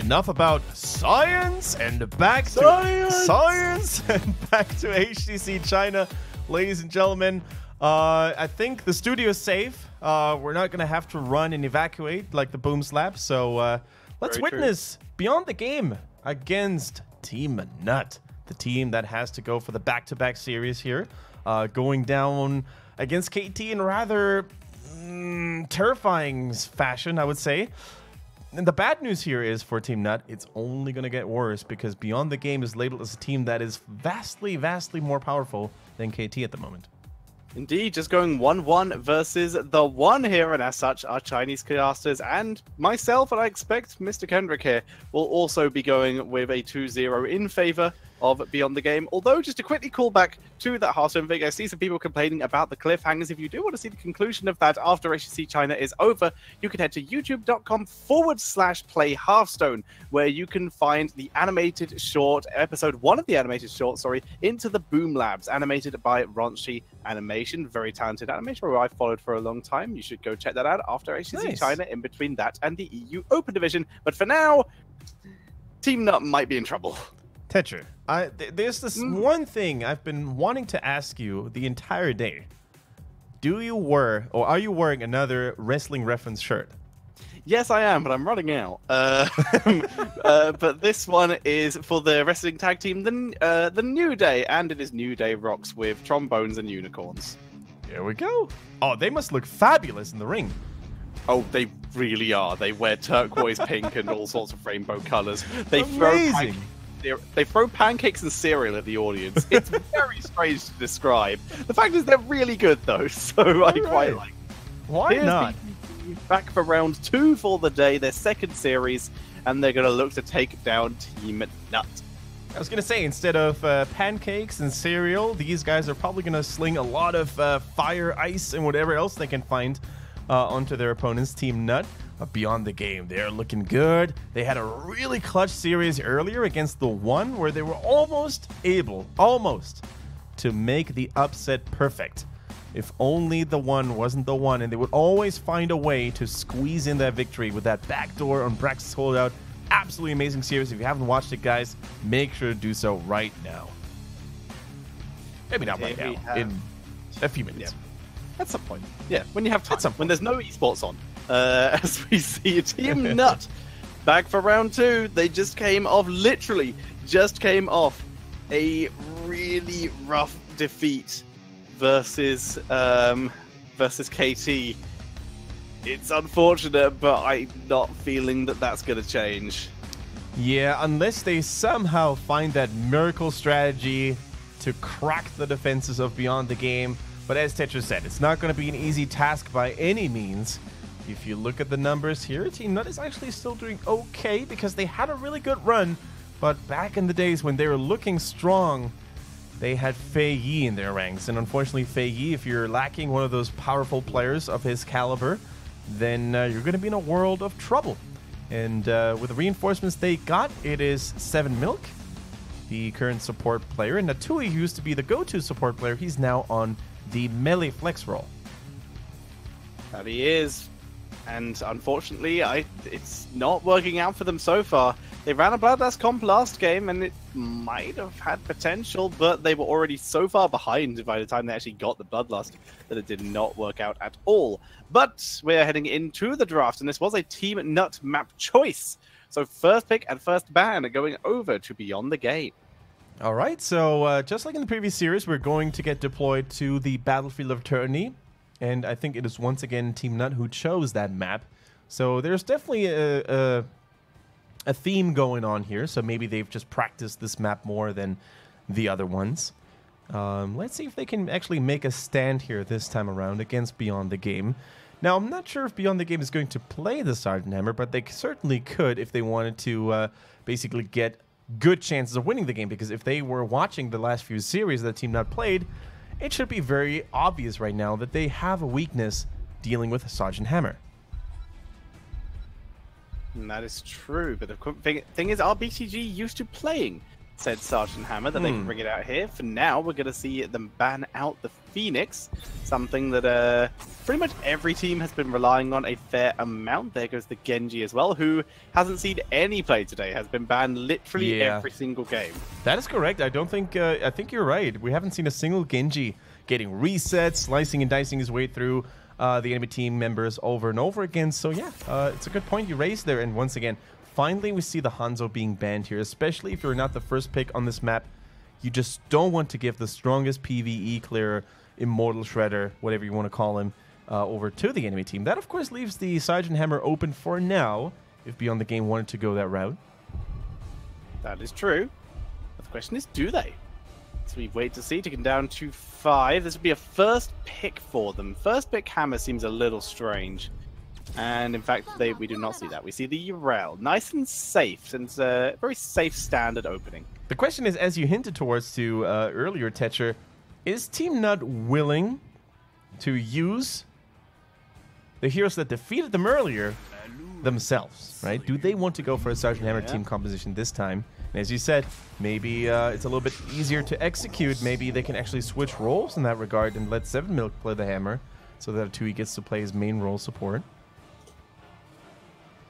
enough about science and back to science and back to HGC China, ladies and gentlemen. I think the studio is safe. We're not gonna have to run and evacuate like the Boom Slap. So let's witness Beyond the Game against TeamNut, the team that has to go for the back-to-back series here, going down against KT in rather terrifying fashion, I would say. And the bad news here is for TeamNut, it's only going to get worse because Beyond the Game is labeled as a team that is vastly, vastly more powerful than KT at the moment. Indeed, just going 1-1 versus the 1 here, and as such, our Chinese casters and myself, and I expect Mr. Kendrick here, will also be going with a 2-0 in favor of Beyond the Game. Although, just to quickly call back to that Hearthstone thing, I see some people complaining about the cliffhangers. If you do want to see the conclusion of that after HGC China is over, you can head to youtube.com/play Hearthstone, where you can find the animated short, episode 1 of the animated short, Into the Boom Labs, animated by Ronchi Animation. Very talented animator who I've followed for a long time. You should go check that out after HGC China, in between that and the EU Open Division. But for now, TeamNut might be in trouble. Tetra, there's this one thing I've been wanting to ask you the entire day. Are you wearing another wrestling reference shirt? Yes, I am, but I'm running out. But this one is for the wrestling tag team, the New Day, and it is New Day rocks with trombones and unicorns. Here we go. Oh, they must look fabulous in the ring. Oh, they really are. They wear turquoise pink and all sorts of rainbow colors. They throw pancakes and cereal at the audience. It's very strange to describe. The fact is they're really good, though, so I quite like it. Why not? BTG back for round 2 for the day, their second series, and they're going to look to take down TeamNut. I was going to say, instead of pancakes and cereal, these guys are probably going to sling a lot of fire, ice, and whatever else they can find onto their opponents, TeamNut. Beyond the Game, they're looking good. They had a really clutch series earlier against the 1 where they were almost able to make the upset perfect. If only the 1 wasn't the 1, and they would always find a way to squeeze in that victory with that backdoor on Brax's holdout. Absolutely amazing series. If you haven't watched it, guys, make sure to do so right now. Maybe not right now, in a few minutes. Yeah. At some point. Yeah, when you have time. When there's no esports on. As we see TeamNut back for round 2. They literally just came off a really rough defeat versus KT. It's unfortunate, but I'm not feeling that that's going to change. Yeah, unless they somehow find that miracle strategy to crack the defenses of Beyond the Game. But as Tetra said, it's not going to be an easy task by any means. If you look at the numbers here, TeamNut is actually still doing okay because they had a really good run. But back in the days when they were looking strong, they had Fei Yi in their ranks. And unfortunately, Fei Yi, if you're lacking one of those powerful players of his caliber, then you're going to be in a world of trouble. And with the reinforcements they got, it is 7 Milk, the current support player. And Natui, who used to be the go-to support player, he's now on the melee flex role. That he is. And unfortunately, it's not working out for them so far. They ran a Bloodlust comp last game, and it might have had potential, but they were already so far behind by the time they actually got the Bloodlust that it did not work out at all. But we're heading into the draft, and this was a TeamNut map choice. So first pick and first ban are going over to Beyond the Game. All right, so just like in the previous series, we're going to get deployed to the Battlefield of Eternity. And I think it is once again TeamNut who chose that map. So there's definitely a theme going on here. So maybe they've just practiced this map more than the other ones. Let's see if they can actually make a stand here this time around against Beyond the Game. Now, I'm not sure if Beyond the Game is going to play the Sergeant Hammer, but they certainly could if they wanted to basically get good chances of winning the game. Because if they were watching the last few series that TeamNut played, it should be very obvious right now that they have a weakness dealing with Sergeant Hammer. And that is true, but the thing is, our BTG used to playing said Sergeant Hammer that they can bring it out here. For now, we're going to see them ban out the Phoenix, something that pretty much every team has been relying on a fair amount. There goes the Genji as well, who hasn't seen any play today, has been banned literally every single game. That is correct. I don't think, I think you're right. We haven't seen a single Genji getting reset, slicing and dicing his way through the enemy team members over and over again. So yeah, it's a good point you raised there. And once again, finally we see the Hanzo being banned here, especially if you're not the first pick on this map. You just don't want to give the strongest PvE clearer, Immortal Shredder, whatever you want to call him, over to the enemy team. That, of course, leaves the Sergeant Hammer open for now, if Beyond the Game wanted to go that route. That is true. But the question is, do they? So we wait to see, taken down to 5. This would be a first pick for them. First pick Hammer seems a little strange. And in fact, we do not see that. We see the Urel. Nice and safe, and a very safe standard opening. The question is, as you hinted towards to earlier, Tetcher, is TeamNut willing to use the heroes that defeated them earlier themselves, right? Do they want to go for a Sergeant Hammer team composition this time? And as you said, maybe it's a little bit easier to execute. Maybe they can actually switch roles in that regard and let 7milk play the Hammer so that 2E gets to play his main role support.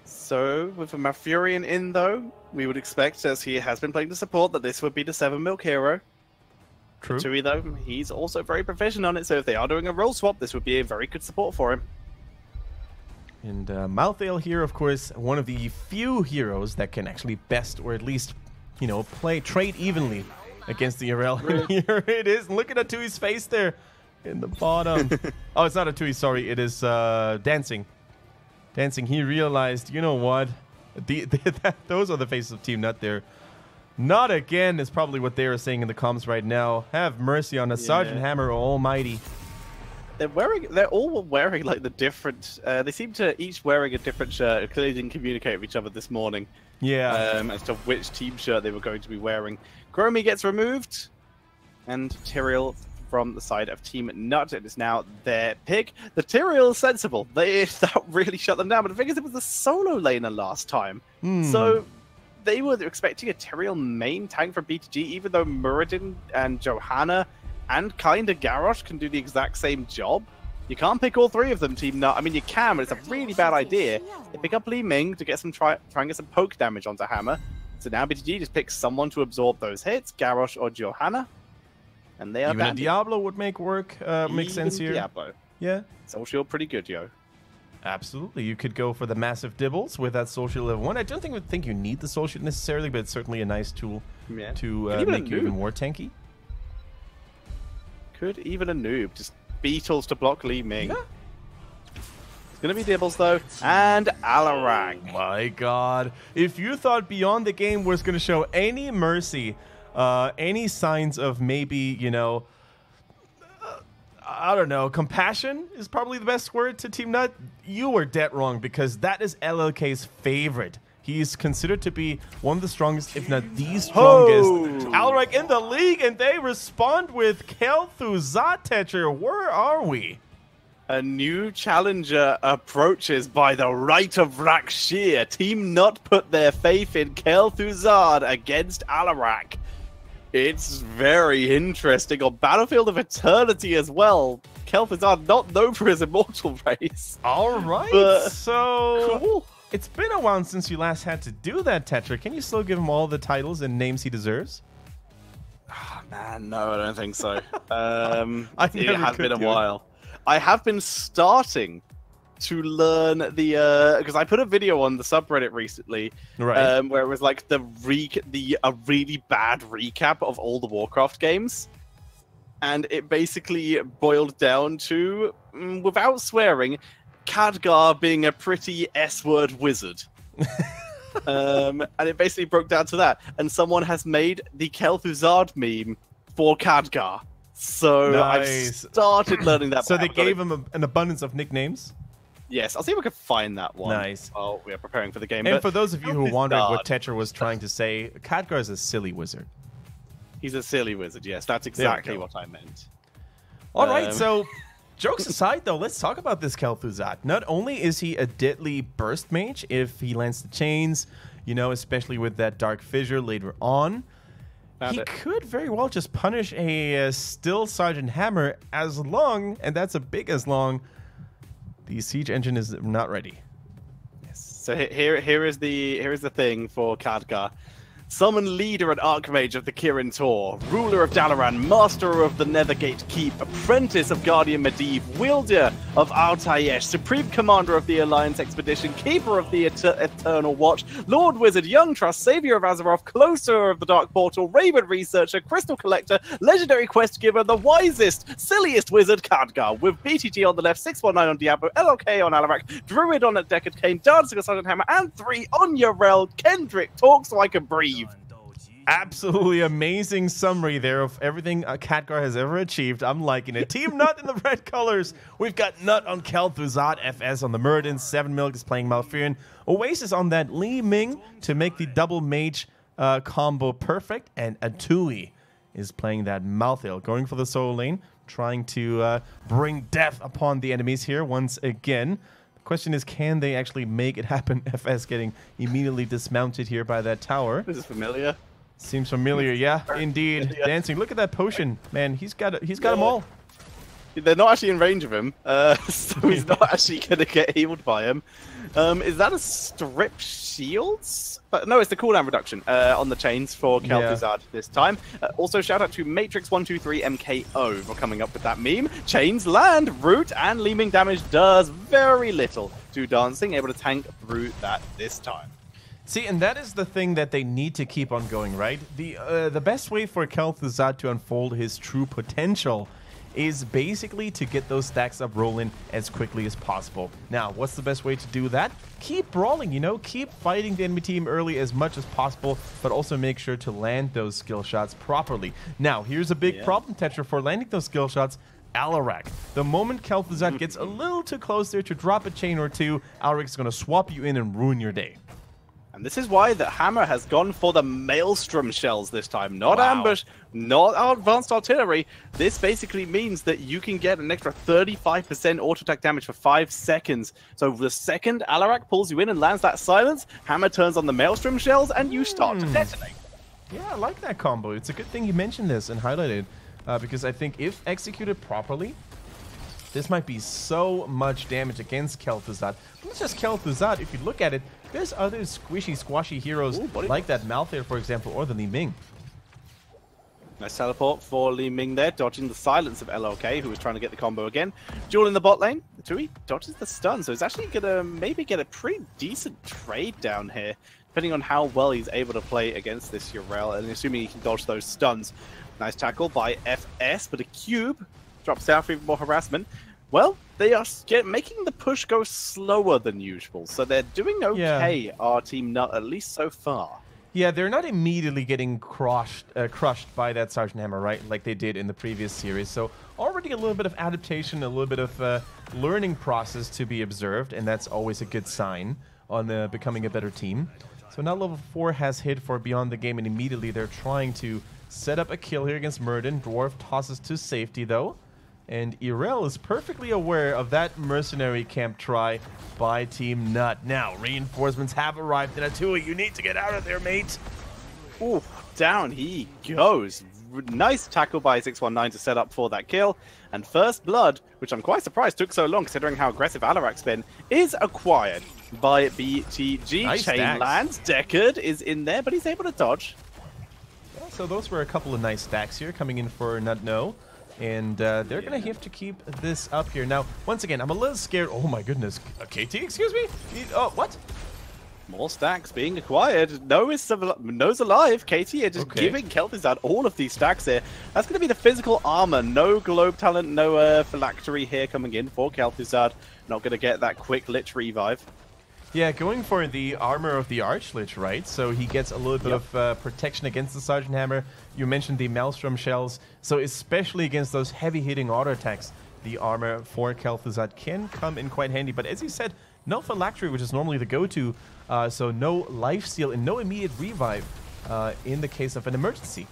So, with a Malfurion in, though, we would expect, as he has been playing the support, that this would be the 7milk hero. True. 2E, though, he's also very proficient on it, so if they are doing a role swap, this would be a very good support for him. And Malthael here, of course, one of the few heroes that can actually best, or at least, you know, trade evenly against the Urel. Here it is. Look at a 2E's face there in the bottom. Oh, it's not a 2E, sorry. It is Dancing. Dancing, he realized, you know what? Those are the faces of TeamNut there. Not again is probably what they are saying in the comms right now. Have mercy on us, Sergeant Hammer Almighty. They're all wearing like the different. They seem to each wearing a different shirt. Clearly didn't communicate with each other this morning. Yeah. As to which team shirt they were going to be wearing. Chromie gets removed, and Tyrael from the side of TeamNut. It is now their pick. The Tyrael is sensible. That really shut them down. But the thing is, it was the solo laner last time. So they were expecting a Tyrael main tank for BTG, even though Muradin and Johanna and kinda Garrosh can do the exact same job. You can't pick all three of them, TeamNut. I mean, you can, but it's a really bad idea. They pick up Li Ming to get some try and get some poke damage onto Hammer. So now BTG just picks someone to absorb those hits, Garrosh or Johanna. And they are even a Diablo would make sense here. Diablo. Yeah. Soul Shield pretty good, yo. Absolutely. You could go for the massive dibbles with that Soul Shield level 1. I don't think you need the Soul Shield necessarily, but it's certainly a nice tool to make you even more tanky. Could even a noob. Just Beetles to block Li Ming. Yeah. It's going to be dibbles, though. And Alarak. Oh my god. If you thought Beyond the Game was going to show any mercy, any signs of maybe, you know, I don't know, compassion is probably the best word to TeamNut, you were dead wrong, because that is LLK's favorite. He's considered to be one of the strongest, if not the strongest. Alarak in the league, and they respond with Kel'Thuzad. Tetcher, where are we? A new challenger approaches by the right of Rakshir. TeamNut put their faith in Kel'Thuzad against Alarak. It's very interesting. On Battlefield of Eternity as well. Kel'Thuzad not known for his immortal race. All right, so cool. It's been a while since you last had to do that, Tetra. Can you still give him all the titles and names he deserves? Oh, man, no, I don't think so. It has been a while. I have been starting to learn the because I put a video on the subreddit recently, right, where it was like a really bad recap of all the Warcraft games, and it basically boiled down to, without swearing, Khadgar being a pretty S-word wizard. And it basically broke down to that. And someone has made the Kel'Thuzad meme for Khadgar. So nice. I've started learning that. So they gave him an abundance of nicknames? Yes, I'll see if I can find that one. Nice. While we are preparing for the game. And for those of you who wondered what Tetra was trying to say, Khadgar is a silly wizard. He's a silly wizard, yes. That's exactly what I meant. All right, so jokes aside, though, let's talk about this Kel'Thuzad. Not only is he a deadly burst mage if he lands the chains, you know, especially with that Dark Fissure later on, He could very well just punish a still Sergeant Hammer as long, and that's a big as long, the siege engine is not ready. Yes. So here is the thing for Khadgar. Summon leader and archmage of the Kirin Tor, ruler of Dalaran, master of the Nethergate Keep, apprentice of Guardian Medivh, wielder of Altayesh, supreme commander of the Alliance Expedition, keeper of the Eternal Watch, Lord Wizard, Young Trust, savior of Azeroth, closer of the Dark Portal, Raven researcher, crystal collector, legendary quest giver, the wisest, silliest wizard, Khadgar, with BTG on the left, 619 on Diablo, LLK on Alarak, Druid on a Deckard Cain, Dancing on Sergeant Hammer, and 3 on Yrel. Kendrick talks so I can breathe. Absolutely amazing summary there of everything Khadgar has ever achieved. I'm liking it. TeamNut in the red colors. We've got Nut on Kel'Thuzad, FS on the Muradin, 7Milk is playing Malfurion, Oasis on that Li Ming to make the double mage combo perfect, and Atui is playing that Malthael, going for the solo lane, trying to bring death upon the enemies here once again. The question is, can they actually make it happen? FS getting immediately dismounted here by that tower. This is familiar. Seems familiar, yeah, indeed. Yeah. Dancing. Look at that potion, man. He's got them all. They're not actually in range of him, so he's not actually gonna get healed by him. Is that a strip shields? No, it's the cooldown reduction on the chains for Kel'Thuzad this time. Also, shout out to Matrix123MKO for coming up with that meme. Chains land, root, and Leaming damage does very little to Dancing, able to tank through that this time. See, and that is the thing that they need to keep on going, right? The best way for Kel'Thuzad to unfold his true potential is basically to get those stacks up rolling as quickly as possible. Now, what's the best way to do that? Keep brawling, you know? Keep fighting the enemy team early as much as possible, but also make sure to land those skill shots properly. Now, here's a big problem, Tetra, for landing those skill shots. Alarak. The moment Kel'Thuzad gets a little too close there to drop a chain or two, Alarak's going to swap you in and ruin your day. And this is why the Hammer has gone for the Maelstrom shells this time. Not ambush, not advanced artillery. This basically means that you can get an extra 35% auto attack damage for 5 seconds. So the second Alarak pulls you in and lands that silence, Hammer turns on the Maelstrom shells, and you start to detonate. Yeah, I like that combo. It's a good thing you mentioned this and highlighted, because I think if executed properly, this might be so much damage against Kel'Thuzad. Not just Kel'Thuzad, if you look at it, there's other squishy, squashy heroes like that Malthael, for example, or the Li Ming. Nice teleport for Li Ming there, dodging the silence of LLK, who was trying to get the combo again. Duel in the bot lane. Tui dodges the stun, so it's actually going to maybe get a pretty decent trade down here, depending on how well he's able to play against this Yrel, and assuming he can dodge those stuns. Nice tackle by FS, but a cube drops down for even more harassment. Well, they are making the push go slower than usual, so they're doing okay, our TeamNut, at least so far. Yeah, they're not immediately getting crushed by that Sergeant Hammer, right, like they did in the previous series. So already a little bit of adaptation, a little bit of learning process to be observed, and that's always a good sign on becoming a better team. So now level 4 has hit for Beyond the Game, and immediately they're trying to set up a kill here against Muradin. Dwarf tosses to safety, though. And Yrel is perfectly aware of that mercenary camp try by TeamNut. Now, reinforcements have arrived in Atui. You need to get out of there, mate. Ooh, down he goes. Nice tackle by 619 to set up for that kill. And First Blood, which I'm quite surprised took so long considering how aggressive Alarak's been, is acquired by BTG. Nice Chain stacks. lands. Deckard is in there, but he's able to dodge. Yeah, so those were a couple of nice stacks here coming in for Nutno. And they're going to have to keep this up here. Now, once again, I'm a little scared. Oh my goodness. KT, excuse me? Oh, what? More stacks being acquired. No's alive. KT are just giving Kel'Thuzad all of these stacks here. That's going to be the physical armor. No globe talent, no phylactery here coming in for Kel'Thuzad. Not going to get that quick Lich revive. Yeah, going for the armor of the Archlich, right? So he gets a little bit of protection against the Sergeant Hammer. You mentioned the Maelstrom shells. So especially against those heavy-hitting auto attacks, the armor for Kel'Thuzad can come in quite handy. But as you said, no phylactery, which is normally the go-to. So no lifesteal and no immediate revive in the case of an emergency.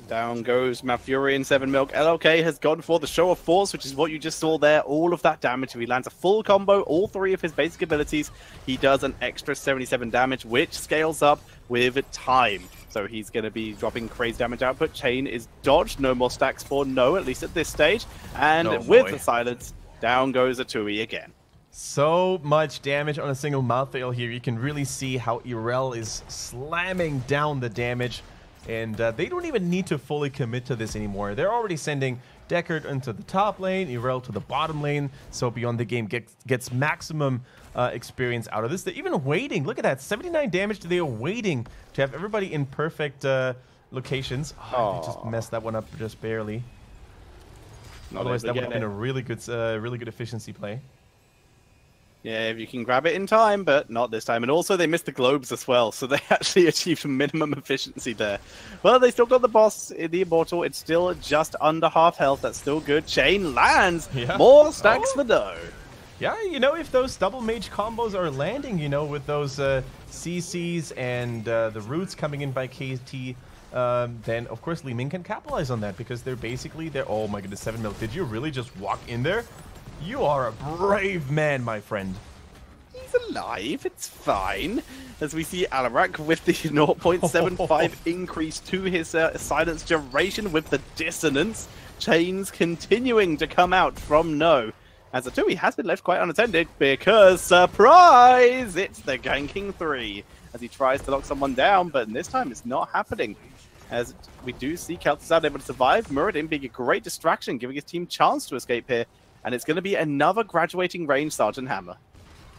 Down goes Malfurion, 7 Milk. LLK has gone for the Show of Force, which is what you just saw there. All of that damage. If he lands a full combo, all 3 of his basic abilities, he does an extra 77 damage, which scales up with time. So he's going to be dropping crazy damage output. Chain is dodged. No more stacks for No, at least at this stage. And with the silence, down goes a Tui again. So much damage on a single Malthael here. You can really see how Irel is slamming down the damage. And they don't even need to fully commit to this anymore. They're already sending Deckard into the top lane, Irel to the bottom lane, so Beyond the Game gets maximum experience out of this. They're even waiting. Look at that, 79 damage. They are waiting to have everybody in perfect locations. Oh, they just messed that one up just barely. Otherwise, that would have been a really good efficiency play. Yeah, if you can grab it in time, but not this time. And also, they missed the globes as well, so they actually achieved minimum efficiency there. Well, they still got the boss, the Immortal. It's still just under half health. That's still good. Chain lands. Yeah. More stacks for No. Yeah, you know, if those double mage combos are landing, you know, with those CCs and the roots coming in by KT, then, of course, Li Ming can capitalize on that because they're basically... Oh, my goodness, 7 Milk. Did you really just walk in there? You are a brave man, my friend. He's alive. It's fine. As we see Alarak with the 0.75 increase to his silence duration with the dissonance. Chains continuing to come out from No. As the Tui has been left quite unattended because, surprise, it's the ganking 3. As he tries to lock someone down, but this time it's not happening. As we do see Kel'Thuzad able to survive, Muradin being a great distraction, giving his team chance to escape here. And it's going to be another graduating range Sergeant Hammer.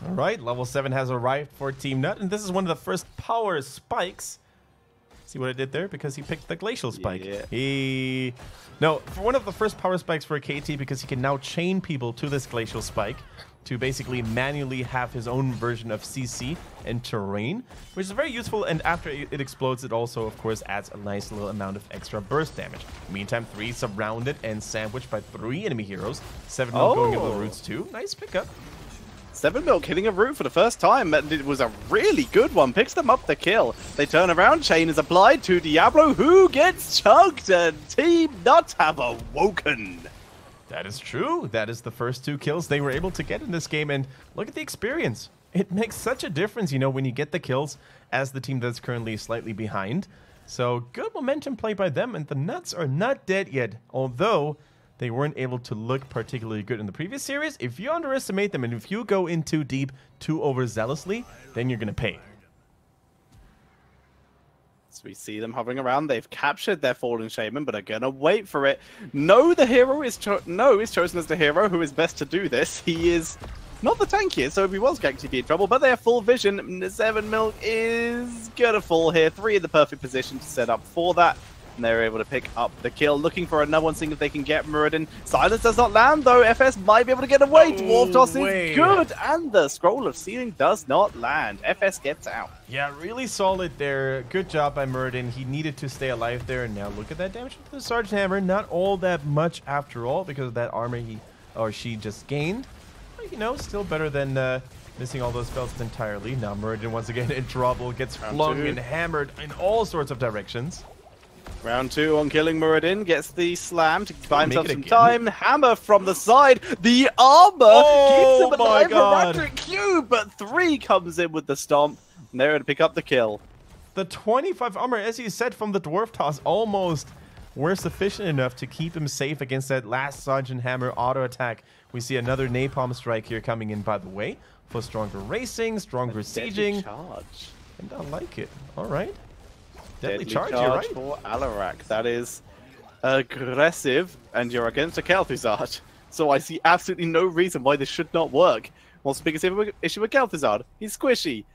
All right, level 7 has arrived for TeamNut, and this is one of the first power spikes. See what I did there? Because he picked the Glacial Spike. Yeah. No, for one of the first power spikes for KT, because he can now chain people to this Glacial Spike to basically manually have his own version of CC and terrain, which is very useful, and after it explodes, it also, of course, adds a nice little amount of extra burst damage. Meantime, 3 surrounded and sandwiched by 3 enemy heroes. 7 Milk going over the roots too. Nice pickup. 7 Milk hitting a root for the first time, and it was a really good one. Picks them up the kill. They turn around, chain is applied to Diablo, who gets chugged, and TeamNut have awoken. That is true. That is the first 2 kills they were able to get in this game, and look at the experience. It makes such a difference, you know, when you get the kills as the team that's currently slightly behind. So good momentum play by them, and the Nuts are not dead yet, although they weren't able to look particularly good in the previous series. If you underestimate them and if you go in too deep, too overzealously, then you're going to pay. So we see them hovering around. They've captured their fallen shaman, but are going to wait for it. No, the hero is chosen as the hero who is best to do this. He is not the tankiest, so if he was going to be in trouble, but they have full vision. 7 Milk is going to fall here. 3 in the perfect position to set up for that. And they're able to pick up the kill, looking for another one, seeing if they can get Muradin. Silence does not land, though. FS might be able to get away. Dwarf Toss is good, and the Scroll of Sealing does not land. FS gets out. Yeah, really solid there. Good job by Muradin. He needed to stay alive there, and now look at that damage to the Sergeant Hammer. Not all that much after all, because of that armor he or she just gained. But, you know, still better than missing all those spells entirely. Now Muradin once again in trouble, gets flung and hammered in all sorts of directions. Round 2 on killing Muradin, gets the slam to buy himself some time. Hammer from the side, the armor keeps him alive for Radric Q, but 3 comes in with the stomp, and they're going to pick up the kill. The 25 armor, as you said, from the Dwarf Toss almost were sufficient enough to keep him safe against that last Sergeant Hammer auto attack. We see another Napalm Strike here coming in, by the way, for stronger racing, stronger sieging. Charge. And I like it. All right. Deadly charge, you're right. For Alarak. That is aggressive, and you're against a Kel'Thuzad. So I see absolutely no reason why this should not work. What's the biggest issue with Kel'Thuzad? He's squishy.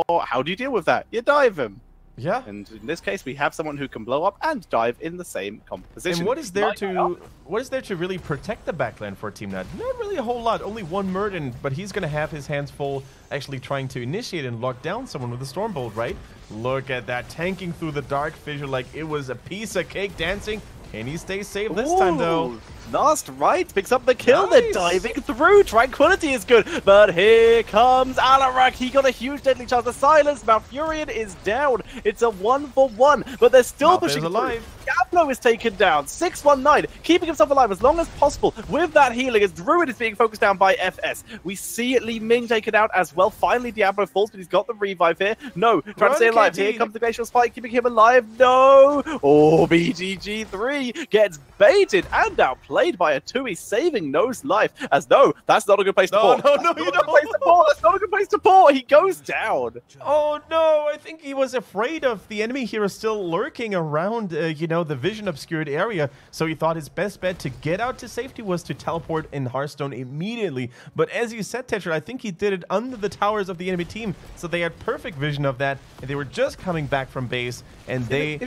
How do you deal with that? You dive him. Yeah. And in this case, we have someone who can blow up and dive in the same composition. And what is there to really protect the backline for TeamNut? Not really a whole lot. Only one Muradin, but he's going to have his hands full actually trying to initiate and lock down someone with a Stormbolt, right? Look at that, tanking through the Dark Fissure like it was a piece of cake dancing. Can he stay safe this time, though? Last right picks up the kill. Nice. They're diving through. Tranquility is good, but here comes Alarak. He got a huge deadly chance to silence. Malfurion is down. It's a 1-for-1, but they're still pushing alive. Diablo is taken down. 619, keeping himself alive as long as possible with that healing as Druid is being focused down by FS. We see Li Ming taken out as well. Finally, Diablo falls, but he's got the revive here. No, trying to stay alive. Here comes the Glacial Spike, keeping him alive. No! Oh, BTG3 gets baited and outplayed by a Tui, saving No's life. As no, that's not a good place to port. No, you don't. That's not a good place to port. He goes down. Oh no, I think he was afraid of the enemy hero still lurking around, the vision obscured area. So he thought his best bet to get out to safety was to teleport in Hearthstone immediately. But as you said, Tetra, I think he did it under the towers of the enemy team. So they had perfect vision of that. And they were just coming back from base and they...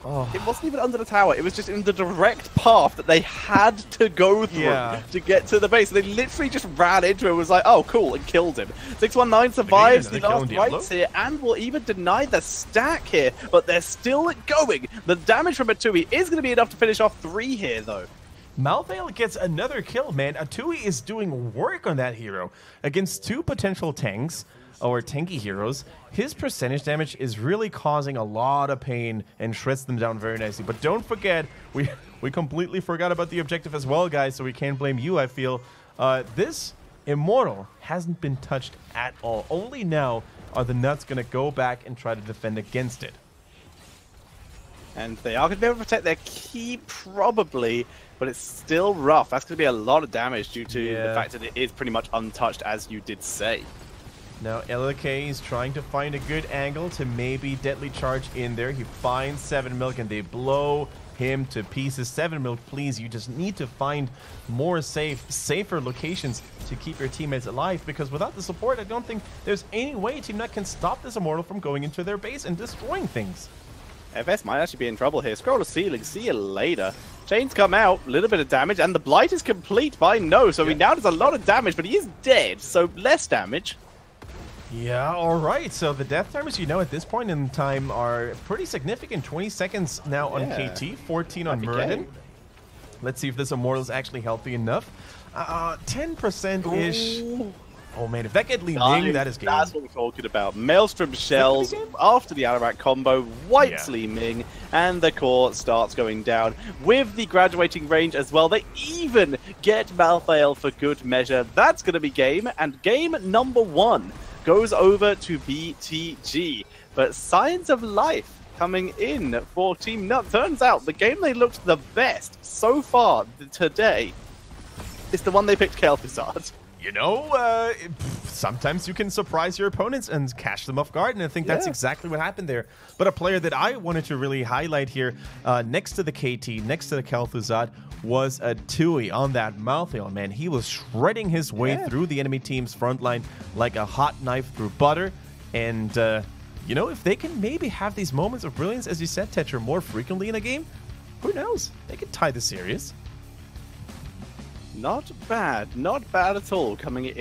It wasn't even under the tower. It was just in the direct path that they had to go through to get to the base. They literally just ran into it and was like, oh, cool, and killed him. 619 survives the last rights here and will even deny the stack here, but they're still going. The damage from Atui is going to be enough to finish off 3 here, though. Malthael gets another kill, man. Atui is doing work on that hero against 2 potential tanks or tanky heroes. His percentage damage is really causing a lot of pain and shreds them down very nicely. But don't forget, we completely forgot about the objective as well, guys, so we can't blame you, I feel. This Immortal hasn't been touched at all. Only now are the Nuts going to go back and try to defend against it. And they are going to be able to protect their key, probably, but it's still rough. That's going to be a lot of damage due to the fact that it is pretty much untouched, as you did say. Now, LK is trying to find a good angle to maybe deadly charge in there. He finds 7 Milk and they blow him to pieces. 7 Milk, please, you just need to find more safer locations to keep your teammates alive, because without the support, I don't think there's any way TeamNut can stop this Immortal from going into their base and destroying things. FS might actually be in trouble here. Scroll to ceiling, see you later. Chains come out, a little bit of damage, and the Blight is complete by No, so he now does a lot of damage, but he is dead, so less damage. Yeah, all right. So the death timers, at this point in time are pretty significant. 20 seconds now on KT, 14 on Muradin. Let's see if this Immortal is actually healthy enough. 10%-ish. Oh, man, if that gets Li Ming, that is game. That's what we're talking about. Maelstrom Shells after the Alarak combo, wipes Li Ming, and the core starts going down. With the graduating range as well, they even get Malthael for good measure. That's going to be game, and game number 1 goes over to BTG. But Signs of Life coming in for TeamNut. Turns out the game they looked the best so far today is the one they picked Kel'Thuzad. Sometimes you can surprise your opponents and catch them off guard, and I think that's exactly what happened there. But a player that I wanted to really highlight here, next to the KT, next to the Kel'Thuzad, was a Tui on that Malthael, man. He was shredding his way through the enemy team's front line like a hot knife through butter. And, if they can maybe have these moments of brilliance, as you said, Tetra, more frequently in a game, who knows? They could tie the series. Not bad at all coming in.